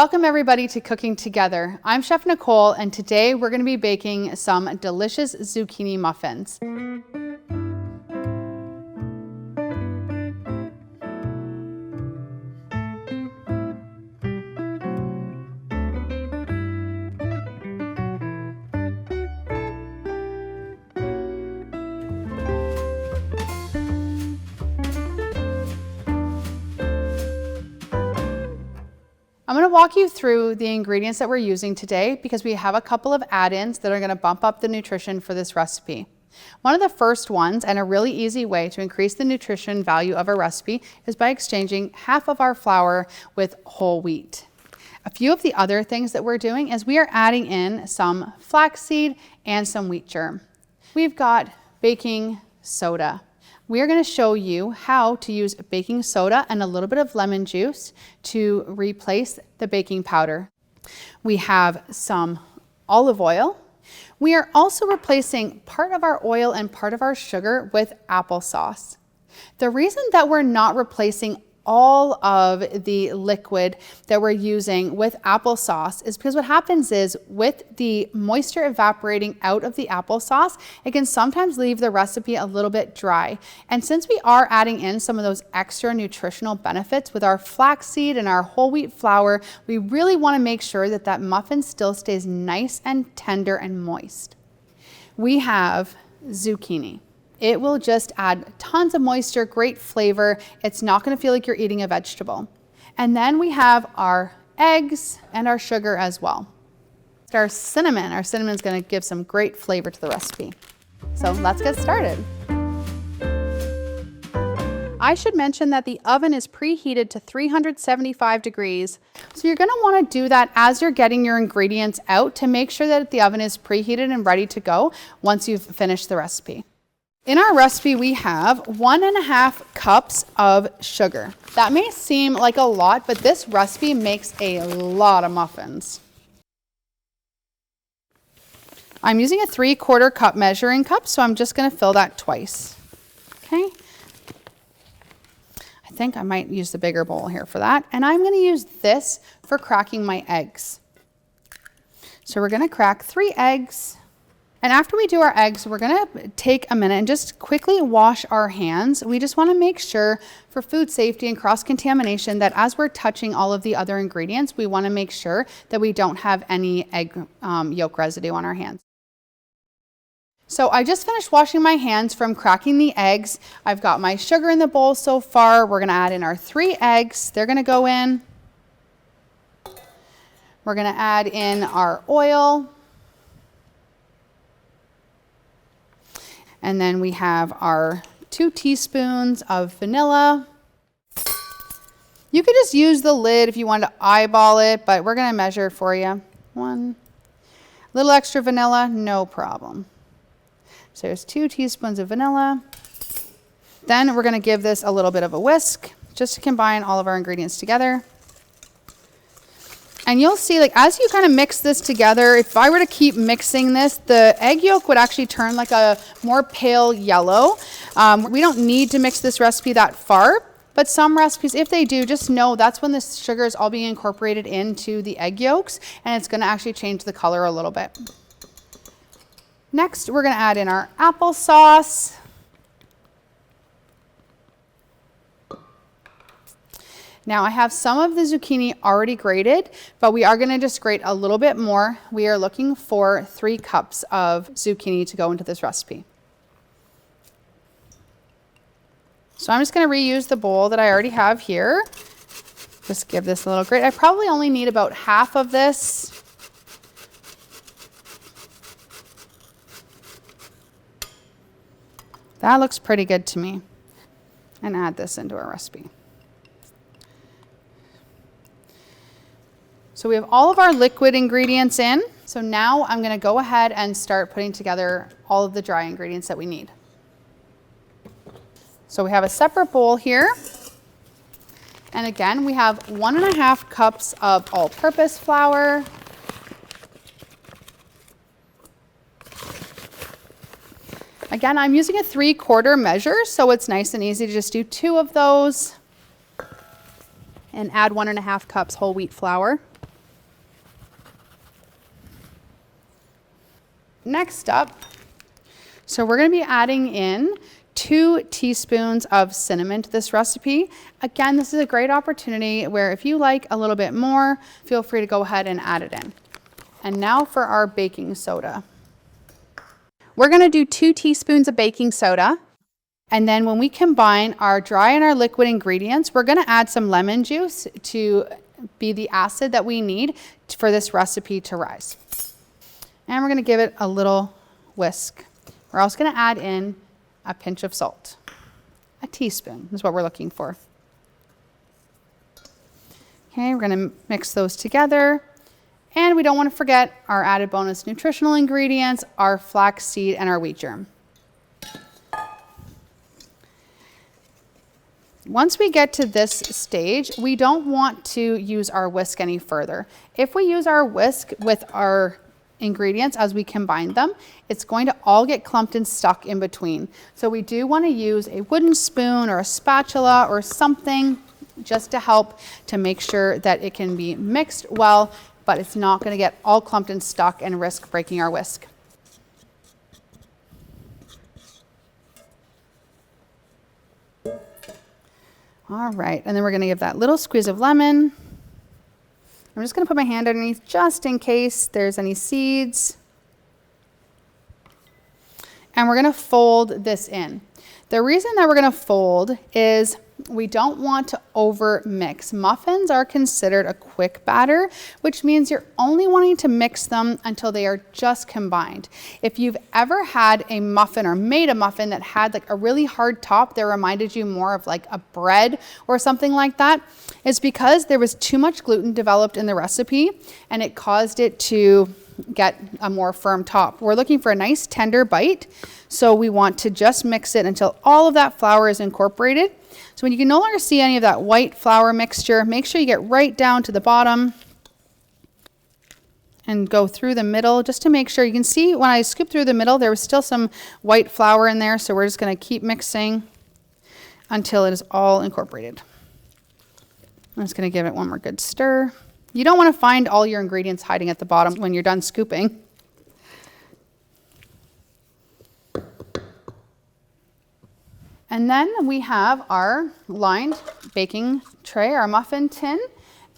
Welcome everybody to Cooking Together. I'm Chef Nicole, and today we're going to be baking some delicious zucchini muffins. I'm going to walk you through the ingredients that we're using today because we have a couple of add-ins that are going to bump up the nutrition for this recipe. One of the first ones, and a really easy way to increase the nutrition value of a recipe, is by exchanging half of our flour with whole wheat. A few of the other things that we're doing is we are adding in some flaxseed and some wheat germ. We've got baking soda. We are going to show you how to use baking soda and a little bit of lemon juice to replace the baking powder. We have some olive oil. We are also replacing part of our oil and part of our sugar with applesauce. The reason that we're not replacing all of the liquid that we're using with applesauce is because what happens is with the moisture evaporating out of the applesauce, it can sometimes leave the recipe a little bit dry. And since we are adding in some of those extra nutritional benefits with our flaxseed and our whole wheat flour, we really want to make sure that that muffin still stays nice and tender and moist. We have zucchini. It will just add tons of moisture, great flavor. It's not going to feel like you're eating a vegetable. And then we have our eggs and our sugar as well. Our cinnamon is going to give some great flavor to the recipe. So let's get started. I should mention that the oven is preheated to 375 degrees. So you're going to want to do that as you're getting your ingredients out to make sure that the oven is preheated and ready to go once you've finished the recipe. In our recipe, we have 1.5 cups of sugar. That may seem like a lot, but this recipe makes a lot of muffins. I'm using a 3/4 cup measuring cup, so I'm just going to fill that twice. Okay. I think I might use the bigger bowl here for that. And I'm going to use this for cracking my eggs. So we're going to crack 3 eggs. And after we do our eggs, we're going to take a minute and just quickly wash our hands. We just want to make sure for food safety and cross-contamination that as we're touching all of the other ingredients, we want to make sure that we don't have any egg yolk residue on our hands. So I just finished washing my hands from cracking the eggs. I've got my sugar in the bowl so far. We're going to add in our 3 eggs. They're going to go in. We're going to add in our oil. And then we have our 2 teaspoons of vanilla. You could just use the lid if you want to eyeball it, but we're going to measure for you. 1 little extra vanilla, no problem. So there's 2 teaspoons of vanilla. Then we're going to give this a little bit of a whisk just to combine all of our ingredients together. And you'll see, like, as you kind of mix this together, if I were to keep mixing this, the egg yolk would actually turn like a more pale yellow. We don't need to mix this recipe that far, but some recipes, if they do, just know that's when the sugar is all being incorporated into the egg yolks, and it's going to actually change the color a little bit. Next, we're going to add in our applesauce. Now I have some of the zucchini already grated, but we are going to just grate a little bit more. We are looking for 3 cups of zucchini to go into this recipe. So I'm just going to reuse the bowl that I already have here. Just give this a little grate. I probably only need about half of this. That looks pretty good to me. And add this into our recipe. So we have all of our liquid ingredients in. So now I'm going to go ahead and start putting together all of the dry ingredients that we need. So we have a separate bowl here. And again, we have 1.5 cups of all-purpose flour. Again, I'm using a 3/4 measure, so it's nice and easy to just do 2 of those and add 1.5 cups whole wheat flour. Next up, so we're going to be adding in 2 teaspoons of cinnamon to this recipe. Again, this is a great opportunity where if you like a little bit more, feel free to go ahead and add it in. And now for our baking soda. We're going to do 2 teaspoons of baking soda. And then when we combine our dry and our liquid ingredients, we're going to add some lemon juice to be the acid that we need for this recipe to rise. And we're going to give it a little whisk. We're also going to add in a pinch of salt. A teaspoon is what we're looking for. Okay, we're going to mix those together. And we don't want to forget our added bonus nutritional ingredients, our flaxseed and our wheat germ. Once we get to this stage, we don't want to use our whisk any further. If we use our whisk with our ingredients as we combine them, it's going to all get clumped and stuck in between. So we do want to use a wooden spoon or a spatula or something just to help to make sure that it can be mixed well, but it's not going to get all clumped and stuck and risk breaking our whisk. All right, and then we're going to give that little squeeze of lemon. I'm just going to put my hand underneath just in case there's any seeds. And we're going to fold this in. The reason that we're going to fold is we don't want to over mix. Muffins are considered a quick batter, which means you're only wanting to mix them until they are just combined. If you've ever had a muffin or made a muffin that had like a really hard top that reminded you more of like a bread or something like that, it's because there was too much gluten developed in the recipe and it caused it to get a more firm top. We're looking for a nice tender bite, so we want to just mix it until all of that flour is incorporated. So when you can no longer see any of that white flour mixture, make sure you get right down to the bottom and go through the middle just to make sure. You can see when I scooped through the middle, there was still some white flour in there, so we're just going to keep mixing until it is all incorporated. I'm just going to give it one more good stir. You don't want to find all your ingredients hiding at the bottom when you're done scooping. And then we have our lined baking tray, our muffin tin.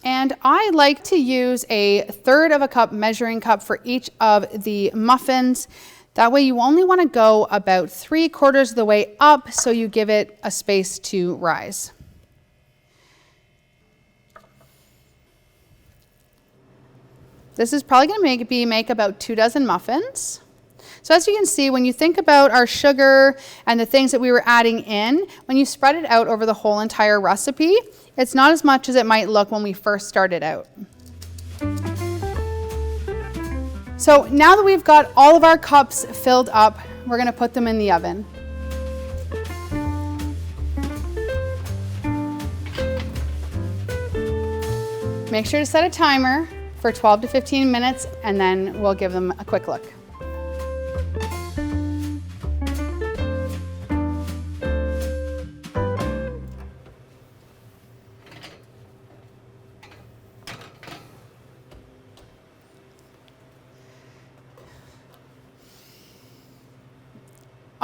And I like to use a 1/3 cup measuring cup for each of the muffins. That way you only want to go about 3/4 of the way up so you give it a space to rise. This is probably going to make about 2 dozen muffins. So as you can see, when you think about our sugar and the things that we were adding in, when you spread it out over the whole entire recipe, it's not as much as it might look when we first started out. So now that we've got all of our cups filled up, we're going to put them in the oven. Make sure to set a timer for 12 to 15 minutes, and then we'll give them a quick look.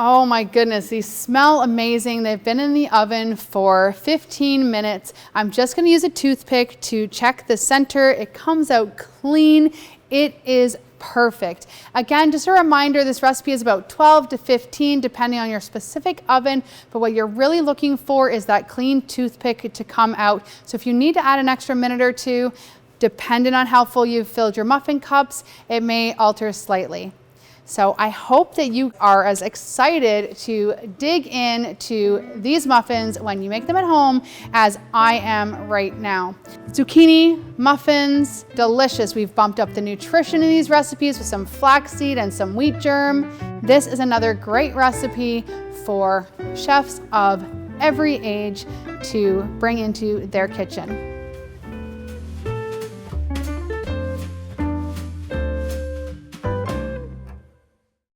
Oh my goodness, these smell amazing. They've been in the oven for 15 minutes. I'm just going to use a toothpick to check the center. It comes out clean. It is perfect. Again, just a reminder, this recipe is about 12 to 15 depending on your specific oven, but what you're really looking for is that clean toothpick to come out. So if you need to add an extra minute or two, depending on how full you've filled your muffin cups, it may alter slightly. So I hope that you are as excited to dig into these muffins when you make them at home as I am right now. Zucchini muffins, delicious. We've bumped up the nutrition in these recipes with some flaxseed and some wheat germ. This is another great recipe for chefs of every age to bring into their kitchen.